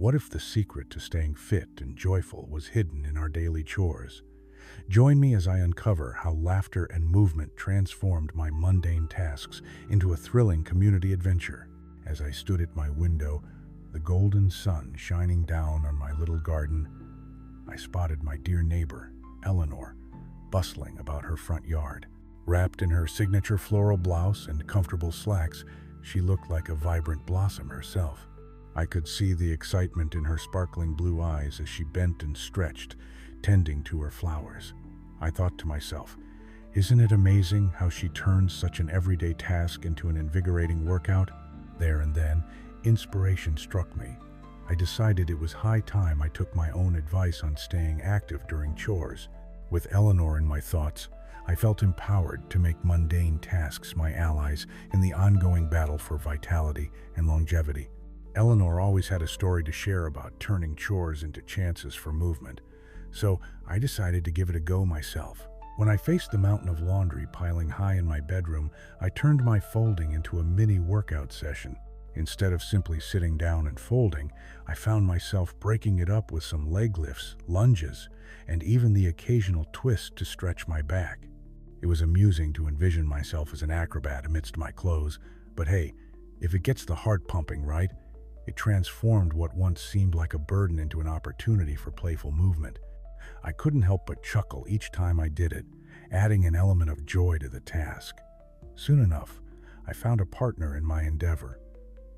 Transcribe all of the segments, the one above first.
What if the secret to staying fit and joyful was hidden in our daily chores? Join me as I uncover how laughter and movement transformed my mundane tasks into a thrilling community adventure. As I stood at my window, the golden sun shining down on my little garden, I spotted my dear neighbor, Eleanor, bustling about her front yard. Wrapped in her signature floral blouse and comfortable slacks, she looked like a vibrant blossom herself. I could see the excitement in her sparkling blue eyes as she bent and stretched, tending to her flowers. I thought to myself, isn't it amazing how she turned such an everyday task into an invigorating workout? There and then, inspiration struck me. I decided it was high time I took my own advice on staying active during chores. With Eleanor in my thoughts, I felt empowered to make mundane tasks my allies in the ongoing battle for vitality and longevity. Eleanor always had a story to share about turning chores into chances for movement, so I decided to give it a go myself. When I faced the mountain of laundry piling high in my bedroom, I turned my folding into a mini workout session. Instead of simply sitting down and folding, I found myself breaking it up with some leg lifts, lunges, and even the occasional twist to stretch my back. It was amusing to envision myself as an acrobat amidst my clothes, but hey, if it gets the heart pumping right, it transformed what once seemed like a burden into an opportunity for playful movement. I couldn't help but chuckle each time I did it, adding an element of joy to the task. Soon enough, I found a partner in my endeavor,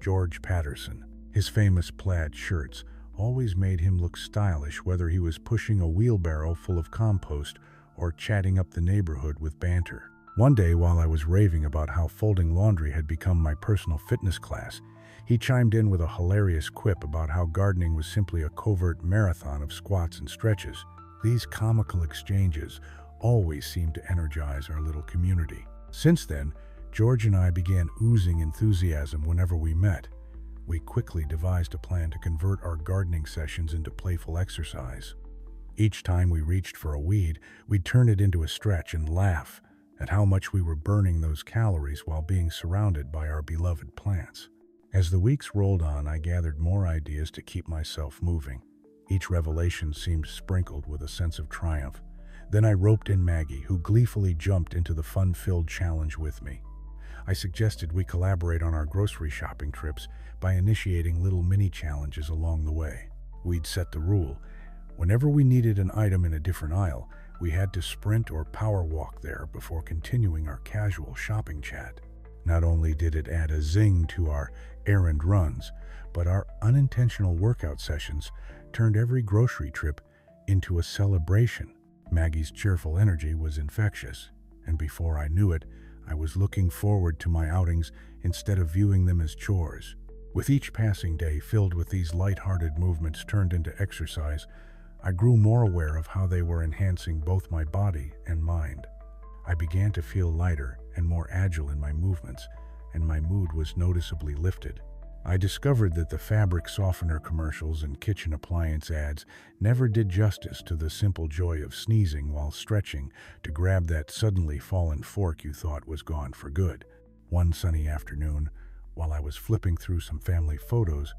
George Patterson. His famous plaid shirts always made him look stylish, whether he was pushing a wheelbarrow full of compost or chatting up the neighborhood with banter. One day, while I was raving about how folding laundry had become my personal fitness class, he chimed in with a hilarious quip about how gardening was simply a covert marathon of squats and stretches. These comical exchanges always seemed to energize our little community. Since then, George and I began oozing enthusiasm whenever we met. We quickly devised a plan to convert our gardening sessions into playful exercise. Each time we reached for a weed, we'd turn it into a stretch and laugh at how much we were burning those calories while being surrounded by our beloved plants. As the weeks rolled on, I gathered more ideas to keep myself moving. Each revelation seemed sprinkled with a sense of triumph. Then I roped in Maggie, who gleefully jumped into the fun-filled challenge with me. I suggested we collaborate on our grocery shopping trips by initiating little mini-challenges along the way. We'd set the rule: whenever we needed an item in a different aisle, we had to sprint or power walk there before continuing our casual shopping chat. Not only did it add a zing to our errand runs, but our unintentional workout sessions turned every grocery trip into a celebration. Maggie's cheerful energy was infectious, and before I knew it, I was looking forward to my outings instead of viewing them as chores. With each passing day filled with these light-hearted movements turned into exercise, I grew more aware of how they were enhancing both my body and mind. I began to feel lighter and more agile in my movements, and my mood was noticeably lifted. I discovered that the fabric softener commercials and kitchen appliance ads never did justice to the simple joy of sneezing while stretching to grab that suddenly fallen fork you thought was gone for good. One sunny afternoon, while I was flipping through some family photos,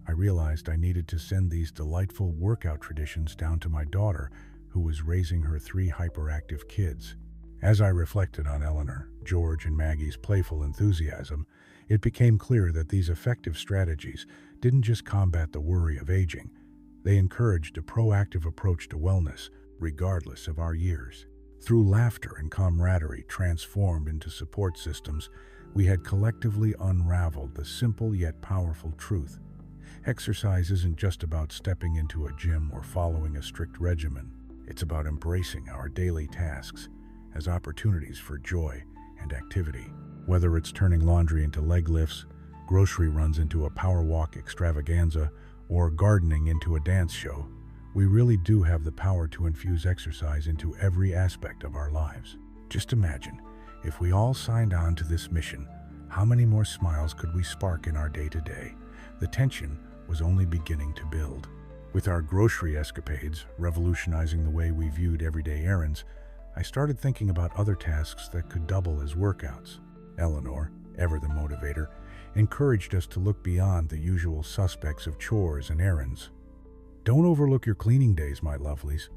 I realized I needed to send these delightful workout traditions down to my daughter, who was raising her 3 hyperactive kids. As I reflected on Eleanor, George, and Maggie's playful enthusiasm, it became clear that these effective strategies didn't just combat the worry of aging. They encouraged a proactive approach to wellness, regardless of our years. Through laughter and camaraderie transformed into support systems, we had collectively unraveled the simple yet powerful truth: exercise isn't just about stepping into a gym or following a strict regimen. It's about embracing our daily tasks as opportunities for joy and activity. Whether it's turning laundry into leg lifts, grocery runs into a power walk extravaganza, or gardening into a dance show, we really do have the power to infuse exercise into every aspect of our lives. Just imagine, if we all signed on to this mission, how many more smiles could we spark in our day-to-day? The tension was only beginning to build. With our grocery escapades revolutionizing the way we viewed everyday errands, I started thinking about other tasks that could double as workouts. Eleanor, ever the motivator, encouraged us to look beyond the usual suspects of chores and errands. "Don't overlook your cleaning days, my lovelies,"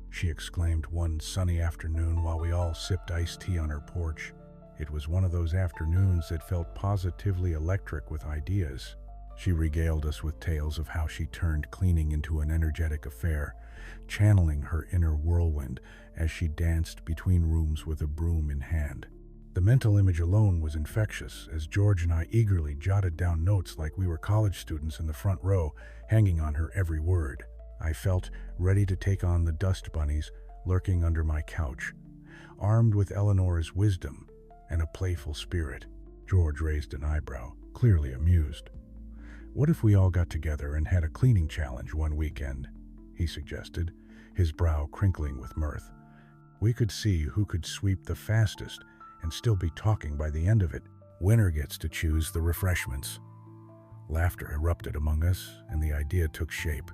she exclaimed one sunny afternoon while we all sipped iced tea on her porch. It was one of those afternoons that felt positively electric with ideas. She regaled us with tales of how she turned cleaning into an energetic affair, channeling her inner whirlwind as she danced between rooms with a broom in hand. The mental image alone was infectious, as George and I eagerly jotted down notes like we were college students in the front row, hanging on her every word. I felt ready to take on the dust bunnies lurking under my couch, armed with Eleanor's wisdom and a playful spirit. George raised an eyebrow, clearly amused. "What if we all got together and had a cleaning challenge one weekend?" he suggested, his brow crinkling with mirth. "We could see who could sweep the fastest and still be talking by the end of it. Winner gets to choose the refreshments." Laughter erupted among us, and the idea took shape.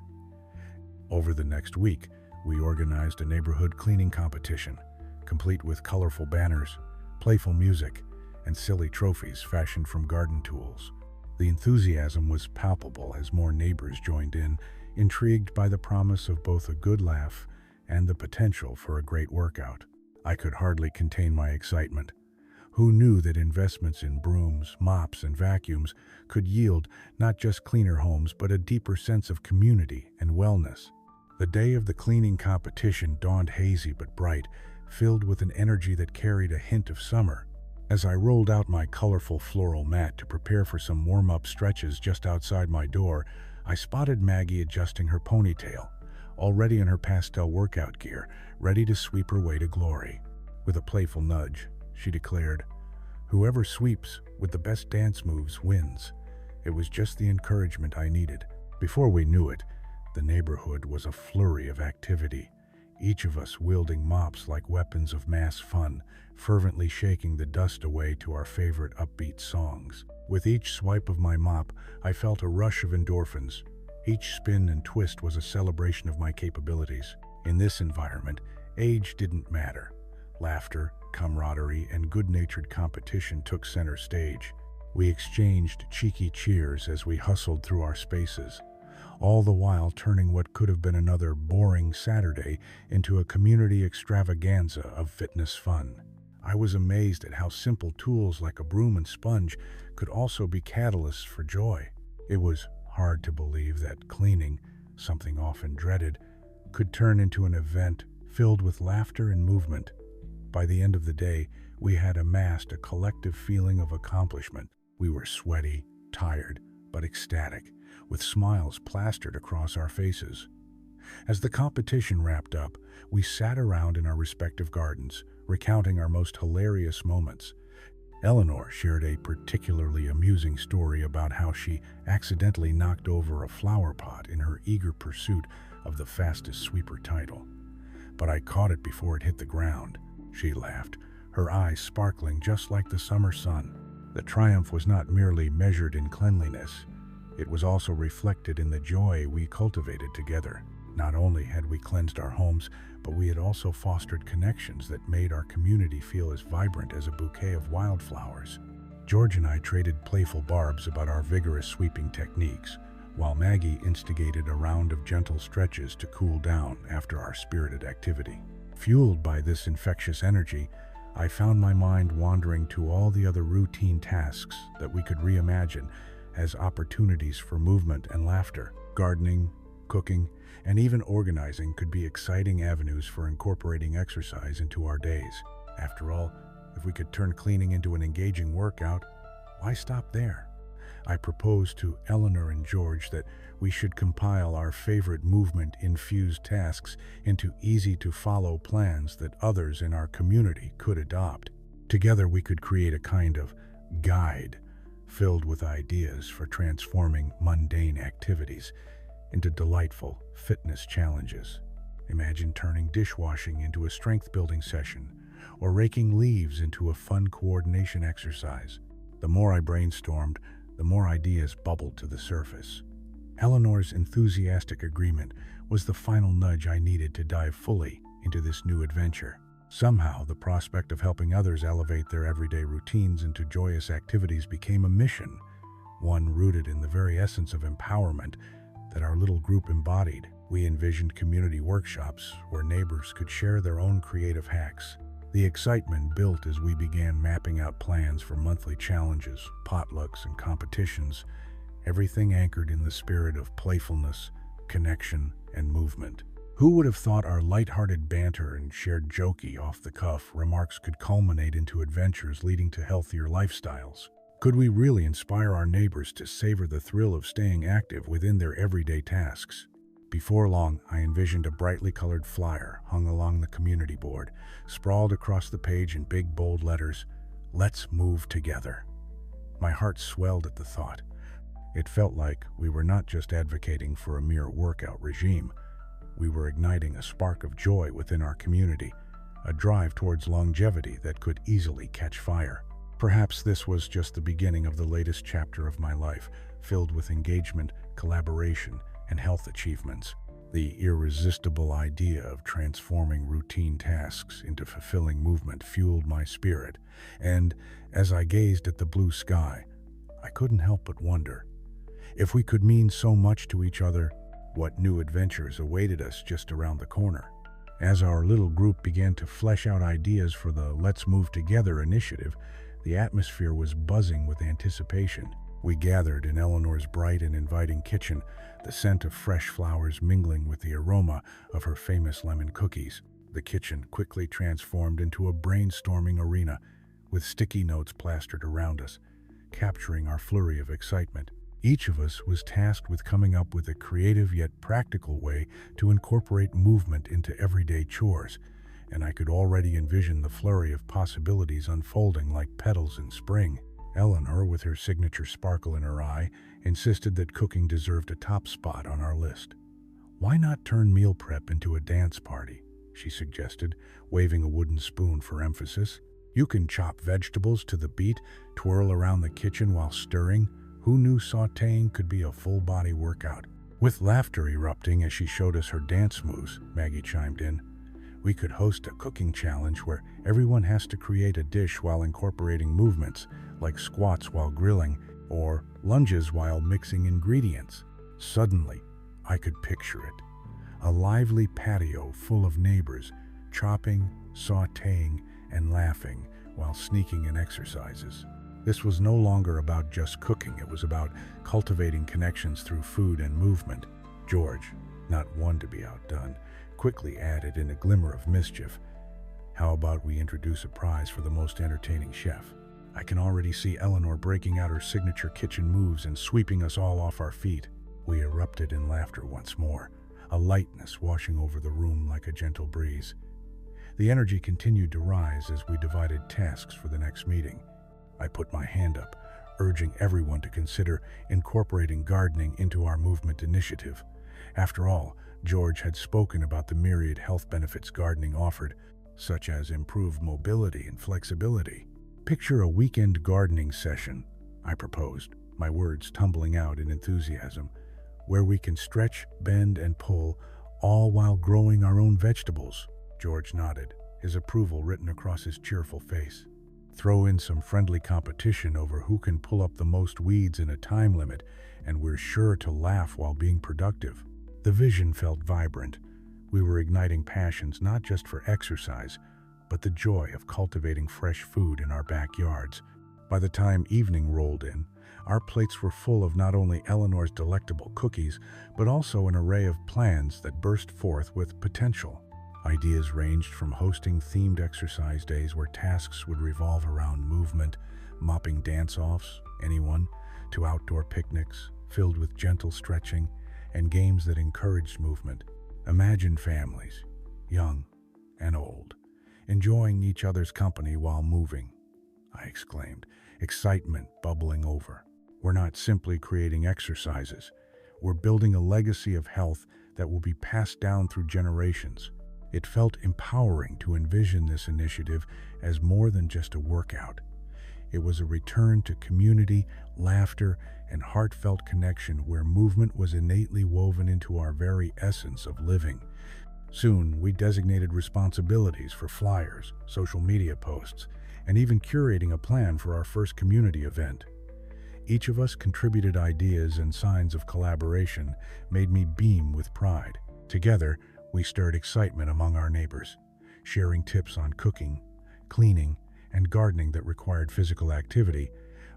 Over the next week, we organized a neighborhood cleaning competition, complete with colorful banners, playful music, and silly trophies fashioned from garden tools. The enthusiasm was palpable as more neighbors joined in, intrigued by the promise of both a good laugh and the potential for a great workout. I could hardly contain my excitement. Who knew that investments in brooms, mops, and vacuums could yield not just cleaner homes but a deeper sense of community and wellness? The day of the cleaning competition dawned hazy but bright, filled with an energy that carried a hint of summer. As I rolled out my colorful floral mat to prepare for some warm-up stretches just outside my door, I spotted Maggie adjusting her ponytail, already in her pastel workout gear, ready to sweep her way to glory. With a playful nudge, she declared, "Whoever sweeps with the best dance moves wins." It was just the encouragement I needed. Before we knew it, the neighborhood was a flurry of activity, each of us wielding mops like weapons of mass fun, fervently shaking the dust away to our favorite upbeat songs. With each swipe of my mop, I felt a rush of endorphins. Each spin and twist was a celebration of my capabilities. In this environment, age didn't matter. Laughter, camaraderie, and good-natured competition took center stage. We exchanged cheeky cheers as we hustled through our spaces, all the while turning what could have been another boring Saturday into a community extravaganza of fitness fun. I was amazed at how simple tools like a broom and sponge could also be catalysts for joy. It was hard to believe that cleaning, something often dreaded, could turn into an event filled with laughter and movement. By the end of the day, we had amassed a collective feeling of accomplishment. We were sweaty, tired, but ecstatic, with smiles plastered across our faces. As the competition wrapped up, we sat around in our respective gardens, recounting our most hilarious moments. Eleanor shared a particularly amusing story about how she accidentally knocked over a flower pot in her eager pursuit of the fastest sweeper title. "But I caught it before it hit the ground," she laughed, her eyes sparkling just like the summer sun. The triumph was not merely measured in cleanliness. It was also reflected in the joy we cultivated together. Not only had we cleansed our homes, but we had also fostered connections that made our community feel as vibrant as a bouquet of wildflowers. George and I traded playful barbs about our vigorous sweeping techniques, while Maggie instigated a round of gentle stretches to cool down after our spirited activity. Fueled by this infectious energy, I found my mind wandering to all the other routine tasks that we could reimagine as opportunities for movement and laughter. Gardening, cooking, and even organizing could be exciting avenues for incorporating exercise into our days. After all, if we could turn cleaning into an engaging workout, why stop there? I proposed to Eleanor and George that we should compile our favorite movement-infused tasks into easy-to-follow plans that others in our community could adopt. Together we could create a kind of guide filled with ideas for transforming mundane activities into delightful fitness challenges. Imagine turning dishwashing into a strength-building session, or raking leaves into a fun coordination exercise. The more I brainstormed, the more ideas bubbled to the surface. Eleanor's enthusiastic agreement was the final nudge I needed to dive fully into this new adventure. Somehow, the prospect of helping others elevate their everyday routines into joyous activities became a mission, one rooted in the very essence of empowerment that our little group embodied. We envisioned community workshops where neighbors could share their own creative hacks. The excitement built as we began mapping out plans for monthly challenges, potlucks, and competitions, everything anchored in the spirit of playfulness, connection, and movement. Who would have thought our lighthearted banter and shared jokey, off-the-cuff remarks could culminate into adventures leading to healthier lifestyles? Could we really inspire our neighbors to savor the thrill of staying active within their everyday tasks? Before long, I envisioned a brightly colored flyer hung along the community board, sprawled across the page in big, bold letters, "Let's move together." My heart swelled at the thought. It felt like we were not just advocating for a mere workout regime. We were igniting a spark of joy within our community, a drive towards longevity that could easily catch fire. Perhaps this was just the beginning of the latest chapter of my life, filled with engagement, collaboration, and health achievements. The irresistible idea of transforming routine tasks into fulfilling movement fueled my spirit, and as I gazed at the blue sky, I couldn't help but wonder, if we could mean so much to each other, what new adventures awaited us just around the corner. As our little group began to flesh out ideas for the Let's Move Together initiative, the atmosphere was buzzing with anticipation. We gathered in Eleanor's bright and inviting kitchen, the scent of fresh flowers mingling with the aroma of her famous lemon cookies. The kitchen quickly transformed into a brainstorming arena, with sticky notes plastered around us, capturing our flurry of excitement. Each of us was tasked with coming up with a creative yet practical way to incorporate movement into everyday chores, and I could already envision the flurry of possibilities unfolding like petals in spring. Eleanor, with her signature sparkle in her eye, insisted that cooking deserved a top spot on our list. "Why not turn meal prep into a dance party?" she suggested, waving a wooden spoon for emphasis. "You can chop vegetables to the beat, twirl around the kitchen while stirring. Who knew sautéing could be a full-body workout?" With laughter erupting as she showed us her dance moves, Maggie chimed in. "We could host a cooking challenge where everyone has to create a dish while incorporating movements, like squats while grilling or lunges while mixing ingredients." Suddenly, I could picture it. A lively patio full of neighbors, chopping, sautéing, and laughing while sneaking in exercises. This was no longer about just cooking, it was about cultivating connections through food and movement. George, not one to be outdone, quickly added in a glimmer of mischief, "How about we introduce a prize for the most entertaining chef?" I can already see Eleanor breaking out her signature kitchen moves and sweeping us all off our feet. We erupted in laughter once more, a lightness washing over the room like a gentle breeze. The energy continued to rise as we divided tasks for the next meeting. I put my hand up, urging everyone to consider incorporating gardening into our movement initiative. After all, George had spoken about the myriad health benefits gardening offered, such as improved mobility and flexibility. "Picture a weekend gardening session," I proposed, my words tumbling out in enthusiasm, "where we can stretch, bend, and pull, all while growing our own vegetables." George nodded, his approval written across his cheerful face. "Throw in some friendly competition over who can pull up the most weeds in a time limit, and we're sure to laugh while being productive." The vision felt vibrant. We were igniting passions not just for exercise, but the joy of cultivating fresh food in our backyards. By the time evening rolled in, our plates were full of not only Eleanor's delectable cookies, but also an array of plans that burst forth with potential. Ideas ranged from hosting themed exercise days where tasks would revolve around movement, mopping dance-offs, anyone, to outdoor picnics filled with gentle stretching and games that encouraged movement. Imagine families, young and old, enjoying each other's company while moving, I exclaimed, excitement bubbling over. We're not simply creating exercises. We're building a legacy of health that will be passed down through generations. It felt empowering to envision this initiative as more than just a workout. It was a return to community, laughter, and heartfelt connection where movement was innately woven into our very essence of living. Soon, we designated responsibilities for flyers, social media posts, and even curating a plan for our first community event. Each of us contributed ideas, and signs of collaboration made me beam with pride. Together, we stirred excitement among our neighbors, sharing tips on cooking, cleaning, and gardening that required physical activity,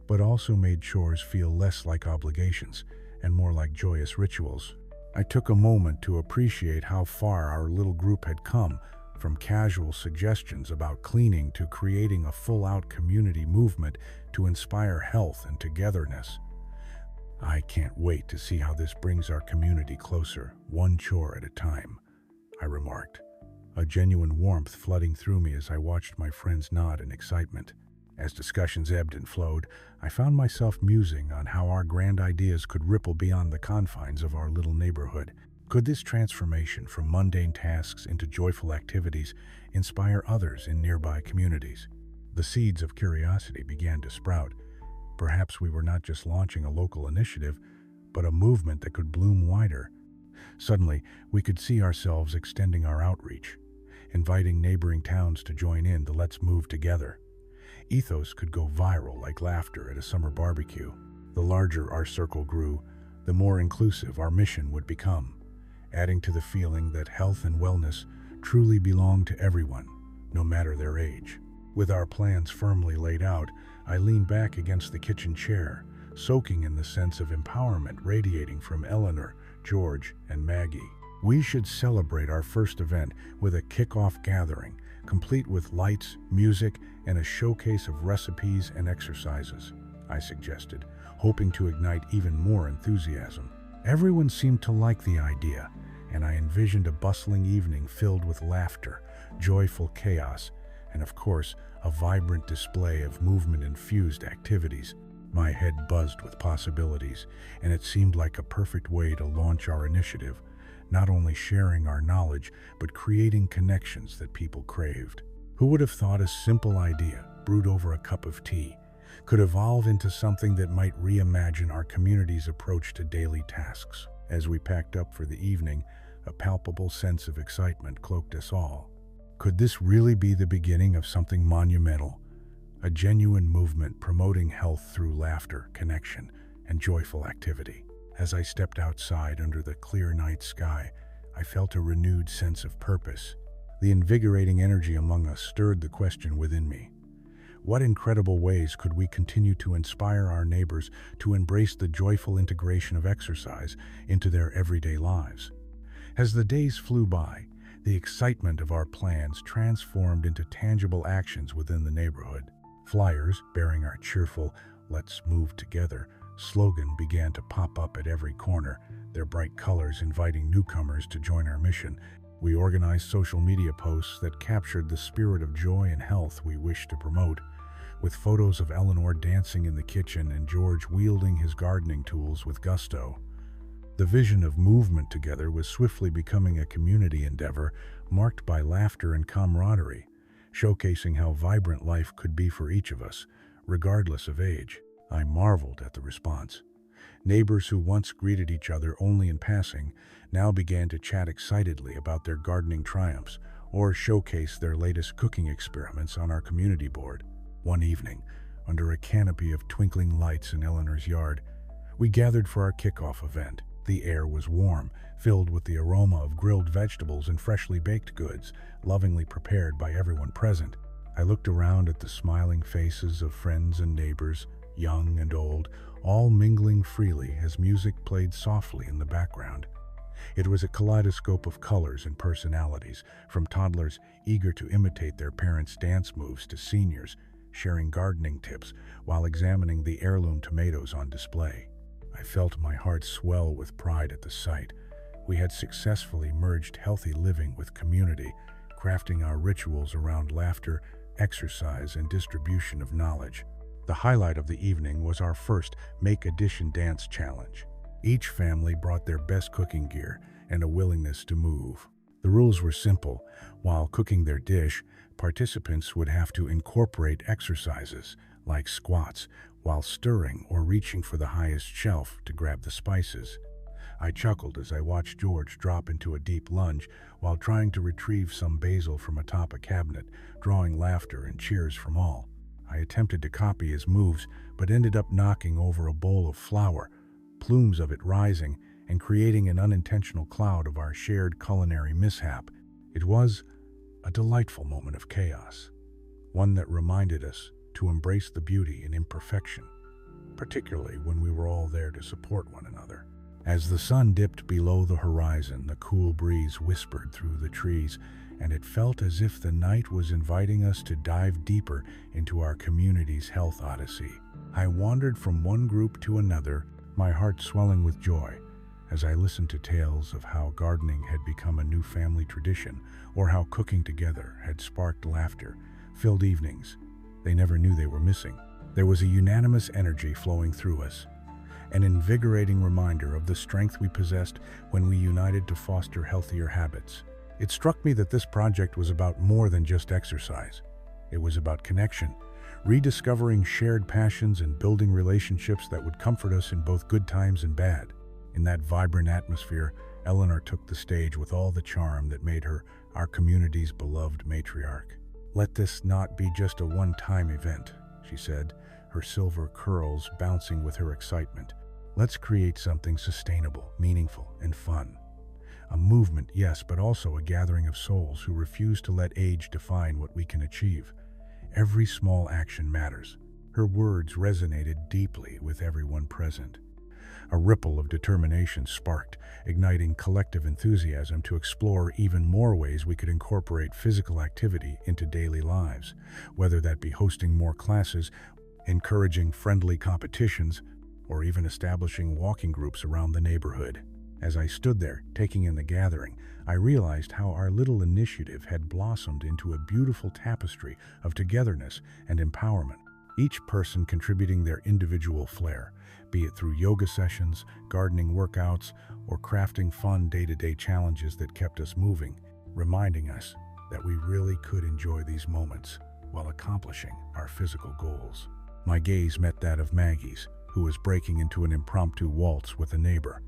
but also made chores feel less like obligations and more like joyous rituals. I took a moment to appreciate how far our little group had come, from casual suggestions about cleaning to creating a full-out community movement to inspire health and togetherness. I can't wait to see how this brings our community closer, one chore at a time, I remarked, a genuine warmth flooding through me as I watched my friends nod in excitement. As discussions ebbed and flowed, I found myself musing on how our grand ideas could ripple beyond the confines of our little neighborhood. Could this transformation from mundane tasks into joyful activities inspire others in nearby communities? The seeds of curiosity began to sprout. Perhaps we were not just launching a local initiative, but a movement that could bloom wider. Suddenly, we could see ourselves extending our outreach, inviting neighboring towns to join in the "Let's Move Together" ethos could go viral like laughter at a summer barbecue. The larger our circle grew, the more inclusive our mission would become, adding to the feeling that health and wellness truly belong to everyone, no matter their age. With our plans firmly laid out, I leaned back against the kitchen chair, soaking in the sense of empowerment radiating from Eleanor, George, and Maggie. We should celebrate our first event with a kickoff gathering, complete with lights, music, and a showcase of recipes and exercises, I suggested, hoping to ignite even more enthusiasm. Everyone seemed to like the idea, and I envisioned a bustling evening filled with laughter, joyful chaos, and of course, a vibrant display of movement-infused activities. My head buzzed with possibilities, and it seemed like a perfect way to launch our initiative, not only sharing our knowledge, but creating connections that people craved. Who would have thought a simple idea, brewed over a cup of tea, could evolve into something that might reimagine our community's approach to daily tasks? As we packed up for the evening, a palpable sense of excitement cloaked us all. Could this really be the beginning of something monumental? A genuine movement promoting health through laughter, connection, and joyful activity. As I stepped outside under the clear night sky, I felt a renewed sense of purpose. The invigorating energy among us stirred the question within me. What incredible ways could we continue to inspire our neighbors to embrace the joyful integration of exercise into their everyday lives? As the days flew by, the excitement of our plans transformed into tangible actions within the neighborhood. Flyers bearing our cheerful "Let's Move Together" slogan began to pop up at every corner, their bright colors inviting newcomers to join our mission. We organized social media posts that captured the spirit of joy and health we wished to promote, with photos of Eleanor dancing in the kitchen and George wielding his gardening tools with gusto. The vision of movement together was swiftly becoming a community endeavor marked by laughter and camaraderie, showcasing how vibrant life could be for each of us, regardless of age. I marveled at the response. Neighbors who once greeted each other only in passing now began to chat excitedly about their gardening triumphs or showcase their latest cooking experiments on our community board. One evening, under a canopy of twinkling lights in Eleanor's yard, we gathered for our kickoff event. The air was warm, filled with the aroma of grilled vegetables and freshly baked goods, lovingly prepared by everyone present. I looked around at the smiling faces of friends and neighbors, young and old, all mingling freely as music played softly in the background. It was a kaleidoscope of colors and personalities, from toddlers eager to imitate their parents' dance moves to seniors sharing gardening tips while examining the heirloom tomatoes on display. I felt my heart swell with pride at the sight. We had successfully merged healthy living with community, crafting our rituals around laughter, exercise, and distribution of knowledge. The highlight of the evening was our first Make Addition Dance Challenge. Each family brought their best cooking gear and a willingness to move. The rules were simple. While cooking their dish, participants would have to incorporate exercises like squats while stirring or reaching for the highest shelf to grab the spices. I chuckled as I watched George drop into a deep lunge while trying to retrieve some basil from atop a cabinet, drawing laughter and cheers from all. I attempted to copy his moves, but ended up knocking over a bowl of flour, plumes of it rising and creating an unintentional cloud of our shared culinary mishap. It was a delightful moment of chaos, one that reminded us to embrace the beauty in imperfection, particularly when we were all there to support one another. As the sun dipped below the horizon, the cool breeze whispered through the trees, and it felt as if the night was inviting us to dive deeper into our community's health odyssey. I wandered from one group to another, my heart swelling with joy, as I listened to tales of how gardening had become a new family tradition, or how cooking together had sparked laughter-filled evenings they never knew they were missing. There was a unanimous energy flowing through us, an invigorating reminder of the strength we possessed when we united to foster healthier habits. It struck me that this project was about more than just exercise. It was about connection, rediscovering shared passions and building relationships that would comfort us in both good times and bad. In that vibrant atmosphere, Eleanor took the stage with all the charm that made her our community's beloved matriarch. "Let this not be just a one-time event," she said, her silver curls bouncing with her excitement. "Let's create something sustainable, meaningful, and fun. A movement, yes, but also a gathering of souls who refuse to let age define what we can achieve. Every small action matters." Her words resonated deeply with everyone present. A ripple of determination sparked, igniting collective enthusiasm to explore even more ways we could incorporate physical activity into daily lives, whether that be hosting more classes, encouraging friendly competitions, or even establishing walking groups around the neighborhood. As I stood there, taking in the gathering, I realized how our little initiative had blossomed into a beautiful tapestry of togetherness and empowerment, each person contributing their individual flair, be it through yoga sessions, gardening workouts, or crafting fun day-to-day challenges that kept us moving, reminding us that we really could enjoy these moments while accomplishing our physical goals. My gaze met that of Maggie's, who was breaking into an impromptu waltz with a neighbor.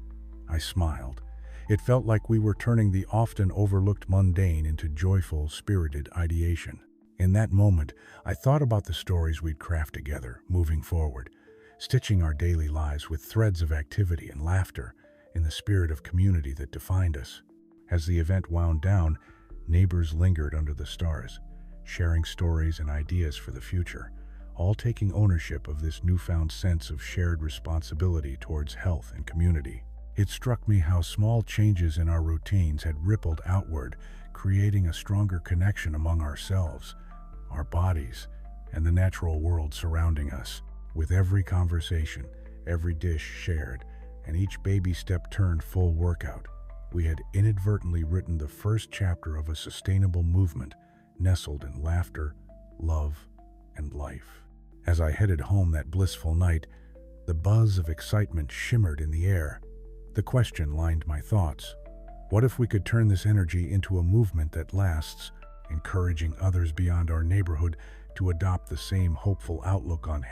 I smiled. It felt like we were turning the often overlooked mundane into joyful, spirited ideation. In that moment, I thought about the stories we'd craft together, moving forward, stitching our daily lives with threads of activity and laughter in the spirit of community that defined us. As the event wound down, neighbors lingered under the stars, sharing stories and ideas for the future, all taking ownership of this newfound sense of shared responsibility towards health and community. It struck me how small changes in our routines had rippled outward, creating a stronger connection among ourselves, our bodies, and the natural world surrounding us. With every conversation, every dish shared, and each baby step turned full workout, we had inadvertently written the first chapter of a sustainable movement nestled in laughter, love, and life. As I headed home that blissful night, the buzz of excitement shimmered in the air. The question lined my thoughts. What if we could turn this energy into a movement that lasts, encouraging others beyond our neighborhood to adopt the same hopeful outlook on